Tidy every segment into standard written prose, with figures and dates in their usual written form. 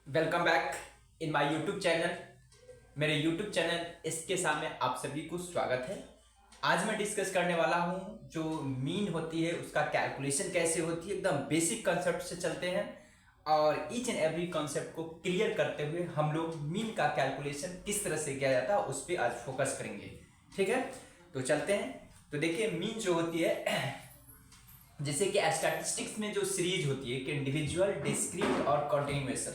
Welcome back in my YouTube channel. मेरे YouTube channel इसके सामने आप सभी को स्वागत है। आज मैं डिस्कस करने वाला हूं जो मीन होती है उसका कैलकुलेशन कैसे होती है। एकदम बेसिक कंसेप्ट से चलते हैं और ईच एंड एवरी कंसेप्ट को क्लियर करते हुए हम लोग मीन का कैलकुलेशन किस तरह से किया जाता है उस पर आज फोकस करेंगे। ठीक है, तो चलते हैं। तो देखिए, मीन जो होती है जैसे कि स्टैटिस्टिक्स में जो सीरीज होती है कि इंडिविजुअल, डिस्क्रीट और कंटिन्यूएशन,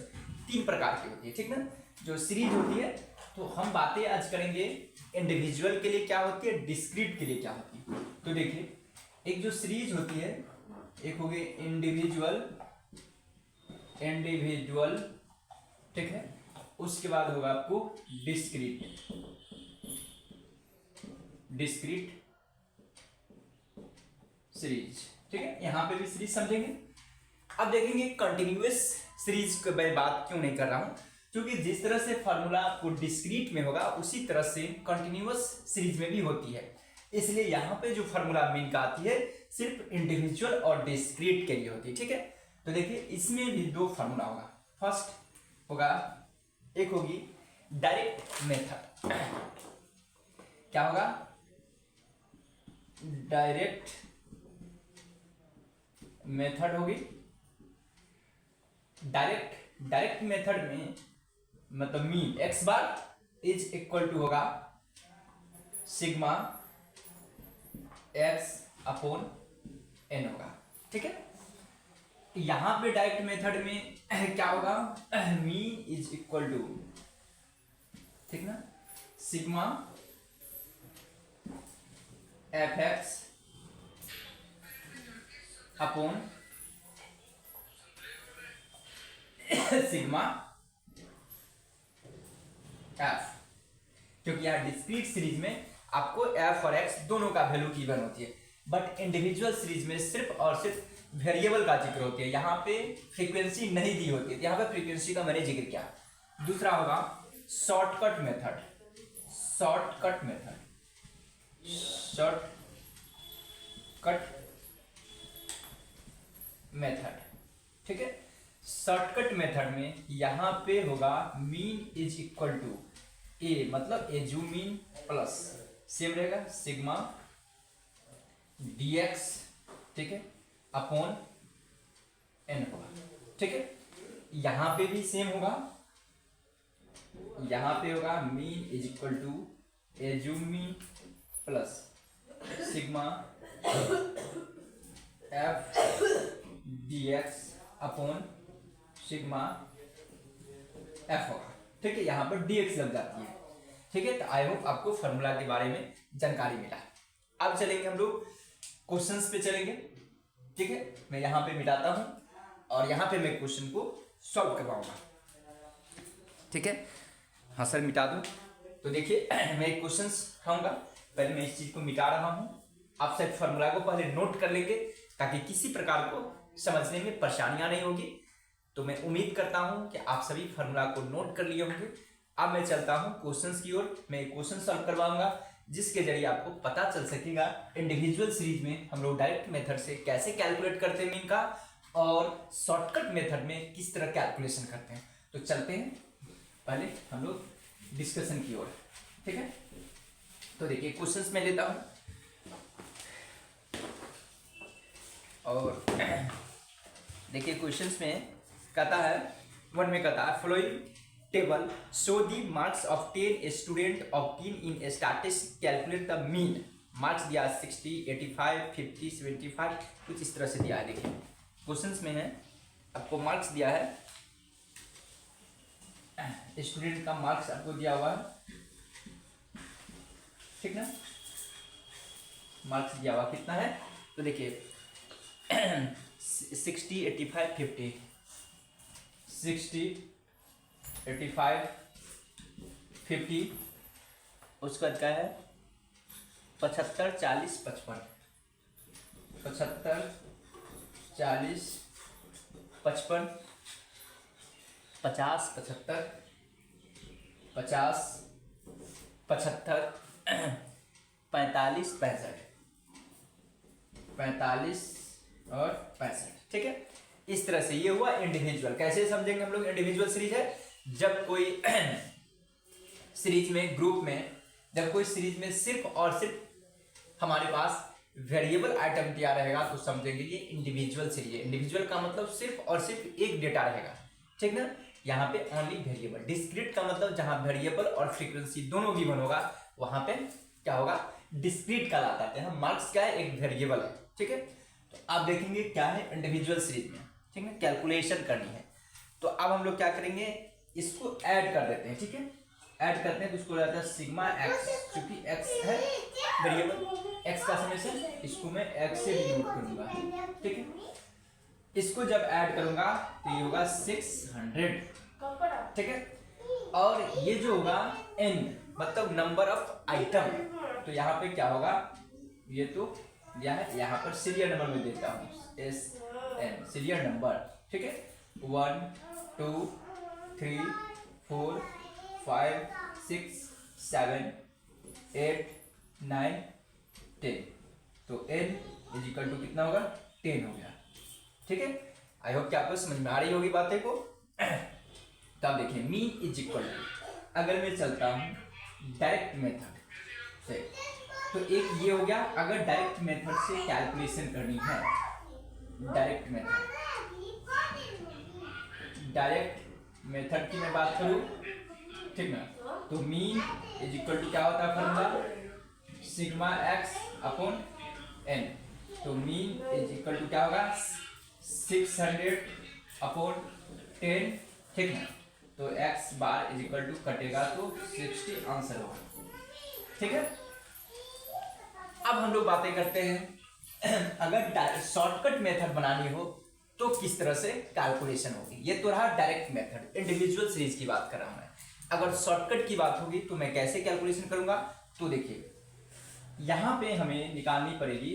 तीन प्रकार की होती है। ठीक ना, जो सीरीज होती है तो हम बातें आज करेंगे इंडिविजुअल के लिए क्या होती है, डिस्क्रीट के लिए क्या होती है। तो देखिए, एक जो सीरीज होती है, एक हो गई इंडिविजुअल, ठीक है, उसके बाद होगा आपको डिस्क्रीट सीरीज। ठीक है, यहां पे भी सीरीज समझेंगे। अब देखेंगे कंटिन्यूअस सीरीज की मैं बात क्यों नहीं कर रहा हूं, क्योंकि जिस तरह से फॉर्मूला आपको डिस्क्रीट में होगा उसी तरह से कंटिन्यूअस सीरीज में भी होती है। इसलिए यहां पे जो फॉर्मूला मीन का आती है सिर्फ इंडिविजुअल और डिस्क्रीट के लिए होती है। ठीक है, तो देखिए इसमें भी दो फॉर्मूला होगा। फर्स्ट होगा, एक होगी डायरेक्ट मेथड। क्या होगा? डायरेक्ट मेथड होगी। डायरेक्ट मेथड में मतलब mean x bar is equal to होगा सिग्मा एक्स अपॉन एन होगा। ठीक है, यहां पे डायरेक्ट मेथड में क्या होगा, मीन इज इक्वल टू, ठीक ना, sigma F x upon sigma F, क्योंकि यहां डिस्क्रीट सीरीज में आपको एफ और एक्स दोनों का वैल्यू गिवन होती है, बट इंडिविजुअल सीरीज में सिर्फ और सिर्फ वेरिएबल का जिक्र होती है। यहां पे फ्रीक्वेंसी नहीं दी होती है, यहां पे फ्रीक्वेंसी का मैंने जिक्र किया। दूसरा होगा शॉर्टकट मेथड। ठीक है, शॉर्टकट मेथड में यहां पे होगा मीन इज इक्वल टू ए, मतलब ए जू मीन प्लस सेम रहेगा सिग्मा dx, ठीक है, अपॉन एन होगा। ठीक है, यहां पे भी सेम होगा, यहां पे होगा मीन इज इक्वल टू ए जू mean plus sigma F dx upon sigma F होगा। ठीक है, यहां पर dx लग जाती है। ठीक है, तो आई होप आपको फॉर्मूला के बारे में जानकारी मिला। अब चलेंगे हम लोग क्वेश्चंस पे चलेंगे। ठीक है, मैं यहां पे मिटाता हूं और यहां पे मैं क्वेश्चन को सॉल्व करवाऊंगा। ठीक है, हाँ सर मिटा दूं। तो देखिए मैं एक क्वेश्चन उठाऊंगा, पहले मैं इस चीज को मिटा रहा हूं। आप शायद फॉर्मूला को पहले नोट कर लेंगे ताकि किसी प्रकार को समझने में परेशानियां नहीं होगी। तो मैं उम्मीद करता हूं कि आप सभी फॉर्मूला को नोट कर लिए होंगे। अब मैं चलता हूं क्वेश्चंस की ओर। मैं एक क्वेश्चन सॉल्व करवाऊंगा जिसके जरिए आपको पता चल सकेगा इंडिविजुअल सीरीज में हम लोग डायरेक्ट मेथड से कैसे कैलकुलेट करते हैं मीन का, और शॉर्टकट मेथड में किस तरह कैलकुलेशन करते हैं। तो चलते हैं पहले हम लोग डिस्कशन की ओर। ठीक है, तो देखिए क्वेश्चंस में लेता हूं और देखिए क्वेश्चंस में कहता है, वन में कहता है following table show the marks of 10 student obtain in statistics, calculate the mean. Marks दिया 60, 85, 50, 75, कुछ इस तरह से दिया है। देखिए क्वेश्चंस में है, आपको मार्क्स दिया है, स्टूडेंट का मार्क्स आपको दिया हुआ है, ठीक ना, मार्क्स दिया हुआ कितना है। तो देखिए 60, 85, 50, 60, 85, 50, उसके बाद क्या है 75, 40, 55, 75, 40, 55, 50, 75, 50, 75, 45, 65, 45 और 65। ठीक है, इस तरह से ये हुआ इंडिविजुअल। कैसे समझेंगे हम लोग इंडिविजुअल सीरीज है, जब कोई सीरीज में, ग्रुप में, जब कोई सीरीज में सिर्फ और सिर्फ हमारे पास वेरिएबल आइटम दिया रहेगा तो समझेंगे ये इंडिविजुअल सीरीज है। इंडिविजुअल का मतलब सिर्फ और सिर्फ एक डेटा रहेगा, ठीक ना। यहाँ पे ओनली वेरिएबल। डिस्क्रीट का मतलब जहां वेरिएबल और फ्रीक्वेंसी दोनों गिवन होगा वहां पे क्या होगा, डिस्क्रीट कहलाता है। मार्क्स क्या है, एक वेरिएबल है, ठीक है। तो आप देखेंगे क्या है इंडिविजुअल सीरीज में, ठीक है, कैलकुलेशन करनी है। तो अब हम लोग क्या करेंगे, इसको ऐड कर देते हैं, ठीक है। ऐड करते हैं तो उसको रहता है सिग्मा एक्स, क्योंकि एक्स है वेरिएबल, एक्स का समेशन, इसको मैं एक्स से डिनोट करूंगा, ठीक है। इसको जब ऐड करूंगा तो ये होगा 600, ठीक है। और ये जो होगा n मतलब नंबर ऑफ आइटम, तो यहाँ पे क्या होगा, ये तो यहाँ पर सीरियल नंबर में देता हूँ, SN सीरियल नंबर, ठीक है। 1 2 3 4 5 6 7 8 9 10, तो n इज इक्वल टू कितना होगा, 10 हो गया, ठीक है। आई होप कि आपको समझ में आ रही होगी बातें को। तो आप देखिए मीन इज इक्वल टू, अगर मैं चलता हूँ डायरेक्ट मेथड से, तो एक ये हो गया। अगर डायरेक्ट मेथड से कैलकुलेशन करनी है, डायरेक्ट मेथड की मैं बात करूँ, ठीक ना, तो मीन इज इक्वल टू क्या होता है formula, sigma x upon n। तो मीन इज इक्वल टू क्या होगा, 600 अपॉन 10, ठीक है। तो x bar is equal to कटेगा तो 60 आंसर होगा, ठीक है। अब हम लोग बातें करते हैं अगर शॉर्टकट मेथड बनानी हो तो किस तरह से कैलकुलेशन होगी। ये तो रहा डायरेक्ट मेथड, इंडिविजुअल सीरीज की बात कर रहा हूं मैं। अगर शॉर्टकट की बात होगी तो मैं कैसे कैलकुलेशन करूंगा, तो देखिए यहां पे हमें निकालनी पड़ेगी,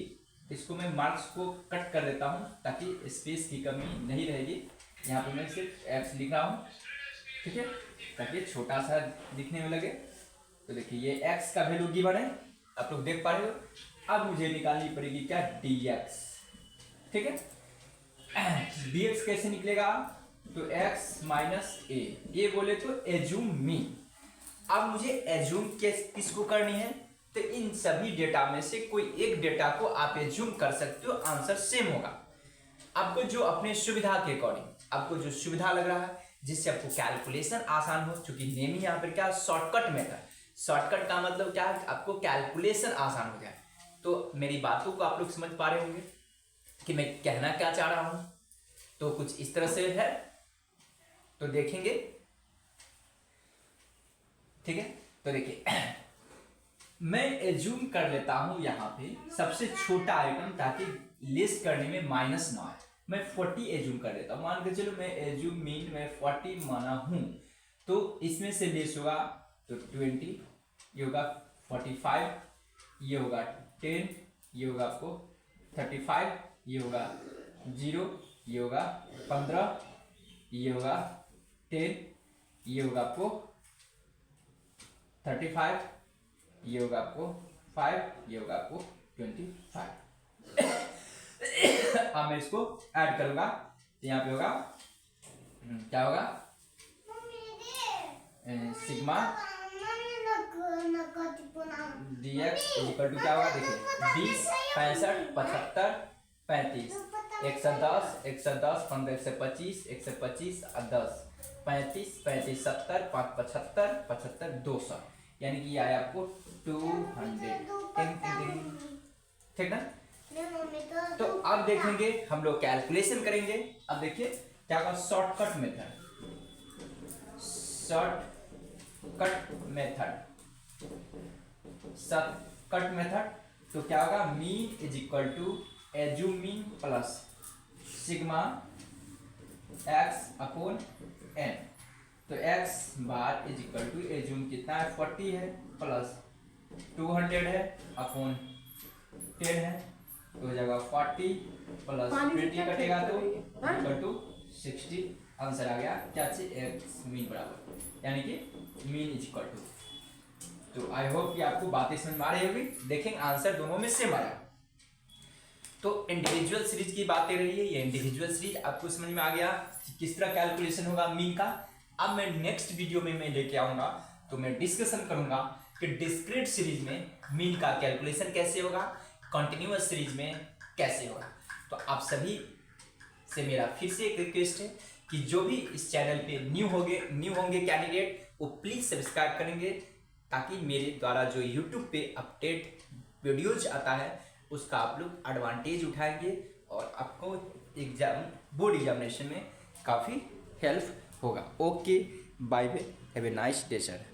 इसको मैं मार्क्स को कट कर देता हूं ताकि स्पेस की कमी नहीं रहेगी। यहाँ पे मैं सिर्फ x लिख रहा हूँ, ठीक है, ताकि छोटा सा दिखने में लगे। तो देखिए ये x का वैल्यू गिवन है, आप लोग देख पा रहे हो। अब मुझे निकालनी पड़ेगी क्या, dx, ठीक है। dx कैसे निकलेगा, तो x माइनस ए बोले तो एज्यूम मीन। अब मुझे एज्यूम किसको करनी है, तो इन सभी डेटा में से कोई एक डेटा को आप एज्यूम कर सकते हो, आंसर सेम होगा। आपको जो अपने सुविधा के अकॉर्डिंग, आपको जो सुविधा लग रहा है, जिससे आपको कैलकुलेशन आसान हो, क्योंकि नेम ही यहाँ पर क्या, शॉर्टकट मेथड। शॉर्टकट का मतलब क्या है, आपको कैलकुलेशन आसान हो जाए। तो मेरी बातों को आप लोग समझ पा रहे होंगे कि मैं कहना क्या चाह रहा हूं। तो कुछ इस तरह से है, तो देखेंगे, ठीक है। तो देखिए मैं एज्यूम कर लेता हूं यहाँ पे सबसे छोटा आइटम, ताकि लिस्ट करने में माइनस ना आए। मैं 40 एज्यूम कर लेता हूँ, मान के चलो मैं एज्यूम मीन मैं 40 माना हूं, तो इसमें से लेस होगा तो 20, ये होगा 45, ये होगा 10, ये होगा आपको 35, ये होगा 0, ये होगा 15, ये होगा 10, ये होगा आपको 35, ये होगा आपको 5, ये होगा आपको 25। अब मैं इसको ऐड करूंगा तो यहाँ पे होगा क्या होगा, सिग्मा dx इक्वल टू क्या होगा, देखिए 20 65 75 35 110 110 15 125 125 10 35 35 70 5 75 75 200, यानी कि आया आपको 200, ठीक ना। तो अब देखेंगे हम लोग कैलकुलेशन करेंगे। अब देखिए क्या होगा, शॉर्टकट मेथड, शॉर्टकट मेथड। तो क्या होगा, mean is equal to assumed mean plus sigma x upon n. तो x bar is equal to assumed कितना है, 40 है, प्लस 200 है अपॉन 10 है, तो हो जाएगा 40 प्लस 20 कटेगा तो इक्वल टू 60। आंसर आ गया क्या से, x मीन बराबर, यानी कि मीन इज इक्वल टू। तो आई होप कि आपको बातें समझ में आ रही होगी। देखेंगे आंसर दोनों में सेम आया। तो इंडिविजुअल सीरीज की बातें रही है, ये इंडिविजुअल सीरीज आपको समझ में आ गया कि किस तरह कैलकुलेशन होगा मीन का। अब मैं नेक्स्ट वीडियो में मैं लेके आऊंगा, तो मैं डिस्कशन करूंगा कि डिस्क्रीट सीरीज में मीन का कैलकुलेशन कैसे होगा, कॉन्टिन्यूअस सीरीज में कैसे होगा। तो आप सभी से मेरा फिर से एक रिक्वेस्ट है कि जो भी इस चैनल पे न्यू होंगे कैंडिडेट, वो प्लीज़ सब्सक्राइब करेंगे, ताकि मेरे द्वारा जो यूट्यूब पे अपडेट वीडियोज आता है उसका आप लोग एडवांटेज उठाएंगे और आपको बोर्ड एग्जामिनेशन में काफ़ी हेल्प होगा। Okay, bye bye, have a nice day sir.